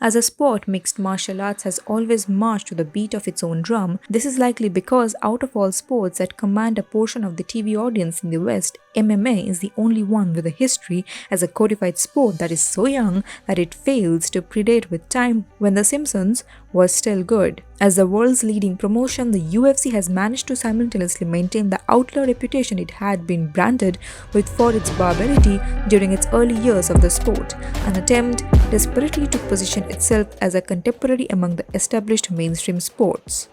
As a sport, mixed martial arts has always marched to the beat of its own drum. This is likely because out of all sports that command a portion of the TV audience in the West, MMA is the only one with a history as a codified sport that is so young that it fails to predate with time when The Simpsons was still good. As the world's leading promotion, the UFC has managed to simultaneously maintain the outlaw reputation it had been branded with for its barbarity during its early years of the sport, an attempt desperately to position itself as a contemporary among the established mainstream sports.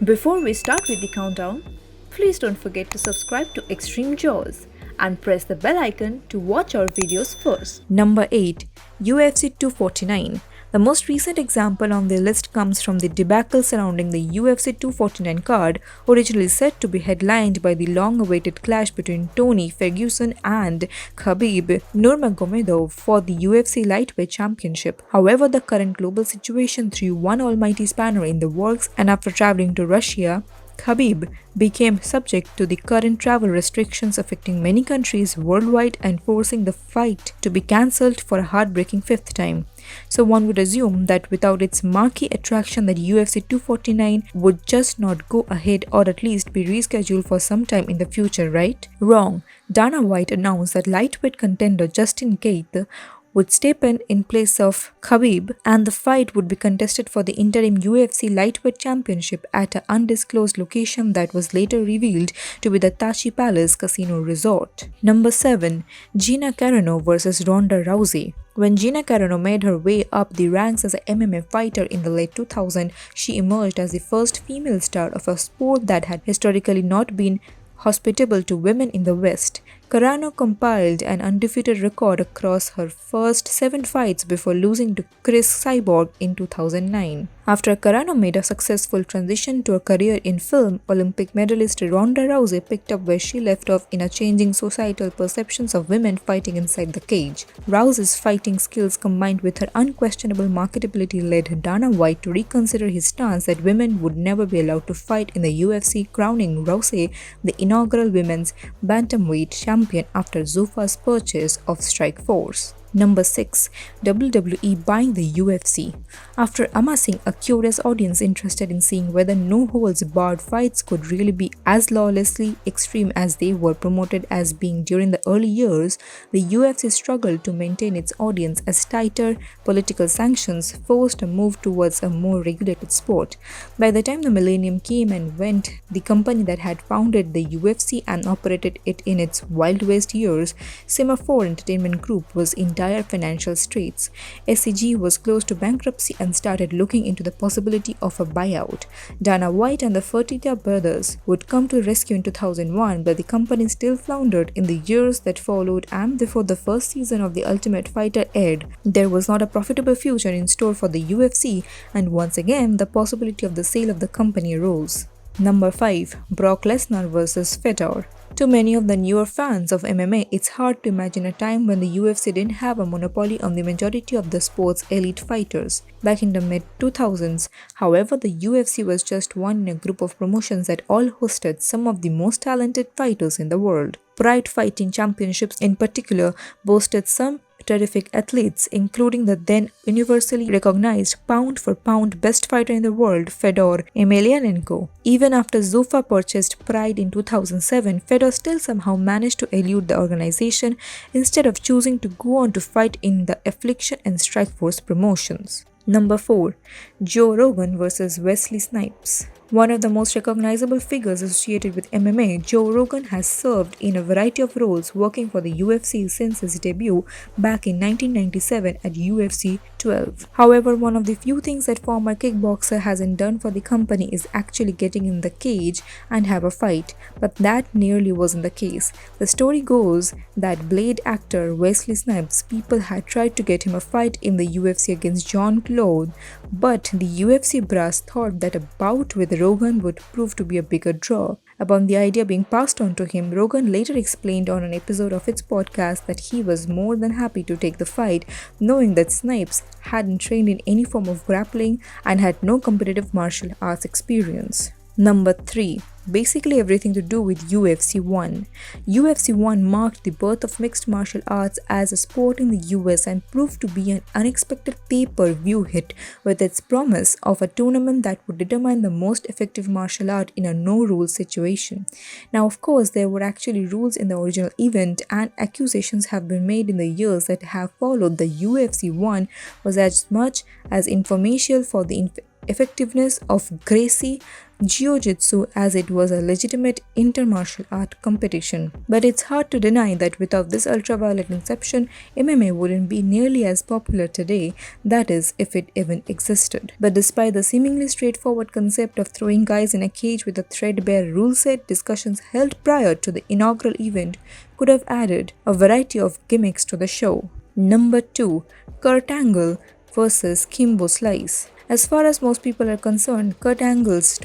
Before we start with the countdown, please don't forget to subscribe to XTREMEJAWs and press the bell icon to watch our videos first. Number 8. UFC 249. The most recent example on the list comes from the debacle surrounding the UFC 249 card, originally set to be headlined by the long-awaited clash between Tony Ferguson and Khabib Nurmagomedov for the UFC lightweight championship. However, the current global situation threw one almighty spanner in the works, and after traveling to Russia, Khabib became subject to the current travel restrictions affecting many countries worldwide and forcing the fight to be cancelled for a heartbreaking fifth time. So one would assume that without its marquee attraction that UFC 249 would just not go ahead or at least be rescheduled for some time in the future, right? Wrong. Dana White announced that lightweight contender Justin Gaethje would step in place of Khabib, and the fight would be contested for the interim UFC lightweight championship at an undisclosed location that was later revealed to be the Tachi Palace Casino Resort. Number 7. Gina Carano vs Ronda Rousey. When Gina Carano made her way up the ranks as an MMA fighter in the late 2000s, she emerged as the first female star of a sport that had historically not been hospitable to women in the West. Carano compiled an undefeated record across her first 7 fights before losing to Chris Cyborg in 2009. After Carano made a successful transition to a career in film, Olympic medalist Ronda Rousey picked up where she left off in a changing societal perceptions of women fighting inside the cage. Rousey's fighting skills combined with her unquestionable marketability led Dana White to reconsider his stance that women would never be allowed to fight in the UFC, crowning Rousey the inaugural women's bantamweight champion after Zuffa's purchase of Strikeforce. Number 6. WWE buying the UFC. After amassing a curious audience interested in seeing whether no-holds-barred fights could really be as lawlessly extreme as they were promoted as being during the early years, the UFC struggled to maintain its audience as tighter political sanctions forced a move towards a more regulated sport. By the time the millennium came and went, the company that had founded the UFC and operated it in its Wild West years, Semaphore Entertainment Group, was in dire financial straits. SEG was close to bankruptcy and started looking into the possibility of a buyout. Dana White and the Fertitta brothers would come to rescue in 2001, but the company still floundered in the years that followed, and before the first season of The Ultimate Fighter aired, there was not a profitable future in store for the UFC, and once again the possibility of the sale of the company arose. Number 5. Brock Lesnar vs Fedor. To many of the newer fans of MMA, it's hard to imagine a time when the UFC didn't have a monopoly on the majority of the sport's elite fighters. Back in the mid-2000s, however, the UFC was just one in a group of promotions that all hosted some of the most talented fighters in the world. Pride Fighting Championships in particular boasted some terrific athletes, including the then universally recognized pound-for-pound best fighter in the world, Fedor Emelianenko. Even after Zuffa purchased Pride in 2007, Fedor still somehow managed to elude the organization instead of choosing to go on to fight in the Affliction and Strikeforce promotions. Number 4. Joe Rogan vs Wesley Snipes. One of the most recognizable figures associated with MMA, Joe Rogan has served in a variety of roles working for the UFC since his debut back in 1997 at UFC 12. However, one of the few things that former kickboxer hasn't done for the company is actually getting in the cage and have a fight, but that nearly wasn't the case. The story goes that Blade actor Wesley Snipes' people had tried to get him a fight in the UFC against John Claude, but the UFC brass thought that a bout with Rogan would prove to be a bigger draw. Upon the idea being passed on to him, Rogan later explained on an episode of its podcast that he was more than happy to take the fight, knowing that Snipes hadn't trained in any form of grappling and had no competitive martial arts experience. Number 3. basically everything to do with UFC 1. UFC 1 marked the birth of mixed martial arts as a sport in the US and proved to be an unexpected pay-per-view hit with its promise of a tournament that would determine the most effective martial art in a no-rules situation. Now, of course, there were actually rules in the original event, and accusations have been made in the years that have followed. The UFC 1 was as much as informational for the effectiveness of Gracie Jiu-Jitsu as it was a legitimate intermartial art competition. But it's hard to deny that without this ultraviolet inception, MMA wouldn't be nearly as popular today, that is, if it even existed. But despite the seemingly straightforward concept of throwing guys in a cage with a threadbare rule set, discussions held prior to the inaugural event could have added a variety of gimmicks to the show. Number 2. Kurt Angle versus Kimbo Slice. As far as most people are concerned, Kurt Angle's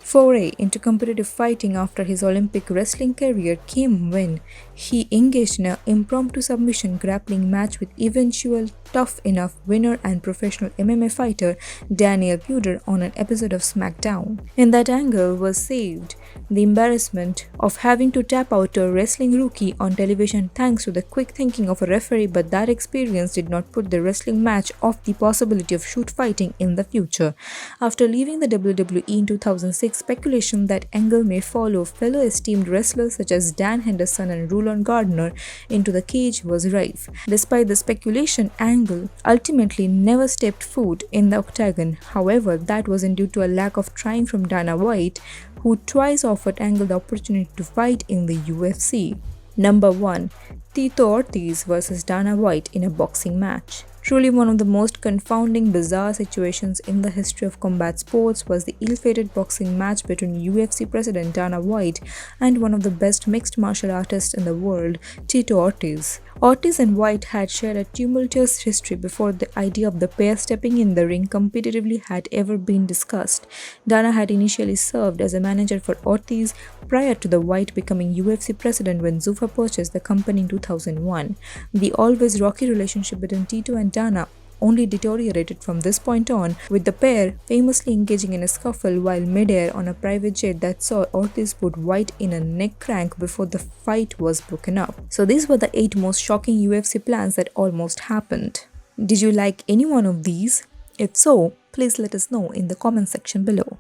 foray into competitive fighting after his Olympic wrestling career came when he engaged in an impromptu submission grappling match with eventual tough enough winner and professional MMA fighter Daniel Puder on an episode of SmackDown. In that, Angle was saved the embarrassment of having to tap out a wrestling rookie on television thanks to the quick thinking of a referee, but that experience did not put the wrestling match off the possibility of shoot fighting in the future. After leaving the WWE in 2006, speculation that Angle may follow fellow esteemed wrestlers such as Dan Henderson and Rulon Gardner into the cage was rife. Despite the speculation, Angle ultimately never stepped foot in the octagon. However, that wasn't due to a lack of trying from Dana White, who twice offered Angle the opportunity to fight in the UFC. Number 1. Tito Ortiz versus Dana White in a boxing match. Truly one of the most confounding, bizarre situations in the history of combat sports was the ill-fated boxing match between UFC president Dana White and one of the best mixed martial artists in the world, Tito Ortiz. Ortiz and White had shared a tumultuous history before the idea of the pair stepping in the ring competitively had ever been discussed. Dana had initially served as a manager for Ortiz prior to the White becoming UFC president when Zuffa purchased the company in 2001. The always rocky relationship between Tito and Dana only deteriorated from this point on, with the pair famously engaging in a scuffle while midair on a private jet that saw Ortiz put White in a neck crank before the fight was broken up. So these were the 8 most shocking UFC plans that almost happened. Did you like any one of these? If so, please let us know in the comment section below.